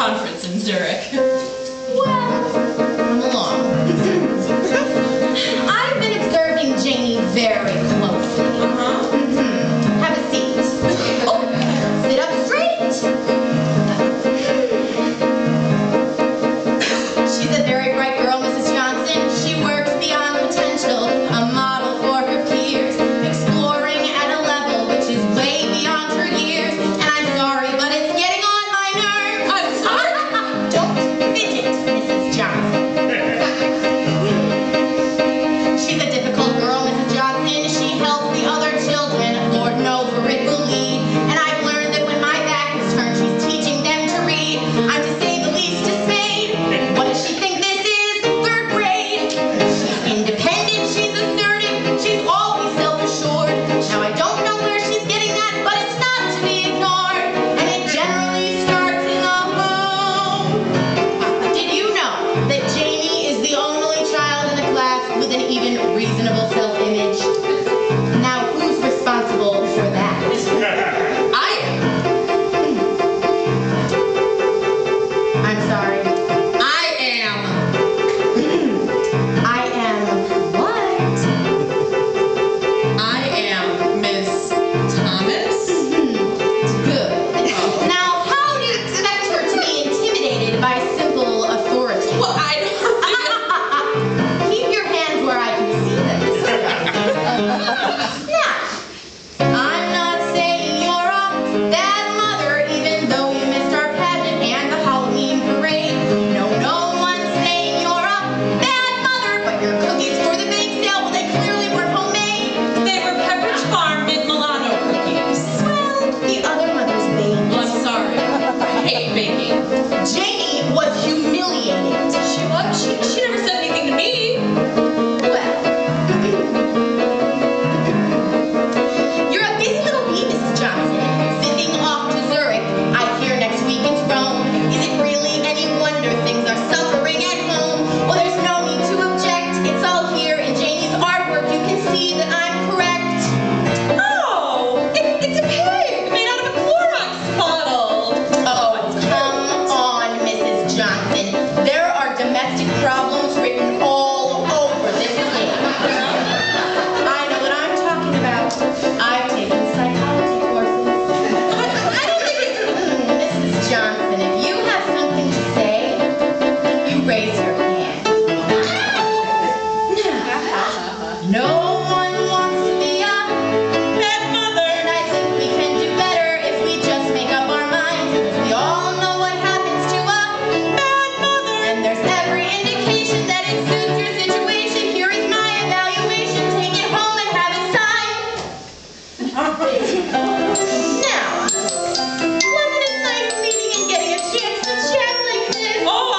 conference in Zurich. Well, come along. I've been observing Jayna very closely. Have a seat. Oh, sit up straight. She's a very bright girl, Mrs. Johnson. She works beyond potential, a model for her peers, exploring at a level which is way beyond her years. And I'm sorry, but it's getting on my nerves. I'm sorry? Don't fidget, Mrs. Johnson. She's a difficult girl, Mrs. Johnson. She helps the other children. Lord knows where it will lead. And I've learned that when my back is turned, she's teaching them to read. I'm to say the least dismayed. What does she think this is? Third grade. She's independent, she's assertive, she's always self-assured. Now I don't know where she's getting that, but it's not to be ignored. And it generally starts in the home. Did you know that Jayna is the only child in the class with an even reasonable self-image? Now who's responsible for that? I am. I'm sorry. I am. I am what? I am Miss Thomas. Good. Now, how do you expect her to be intimidated by simple authority? Well, I don't. Keep your hands where I can see them, Mr. Johnson. Now, I'm not saying you're a bad mother, even though you missed our pageant and the Halloween parade. No, no one's saying you're a bad mother, but your cookies for the bake sale, well, they clearly weren't homemade. They were Pepperidge Farm Mid Milano cookies. Well, the other mother's baby. Well, I'm sorry. I hate baking. Jayna was humiliated. She what? She never said anything to me. Well, you're a busy little bee, Mrs. Johnson, zipping off to Zurich. I hear next week it's Rome. Is it really any wonder things are suffering at home? Well, there's no need to object. It's all here in Jayna's artwork. You can see that I'm correct. Oh, it's a pig made out of a Clorox bottle. Oh, come on, Mrs. Johnson. There are domestic problems written all over this page. I know what I'm talking about. I've taken psychology courses. I don't think it's. Mrs. Johnson, if you have something to say, you raise your hand. Now, no one wants to be a bad mother, and I think we can do better if we just make up our minds. We all know what happens to a bad mother, and there's every indication that it suits your situation. Here is my evaluation. Take it home and have it signed. Now, wasn't it nice meeting and getting a chance to chat like this? Oh,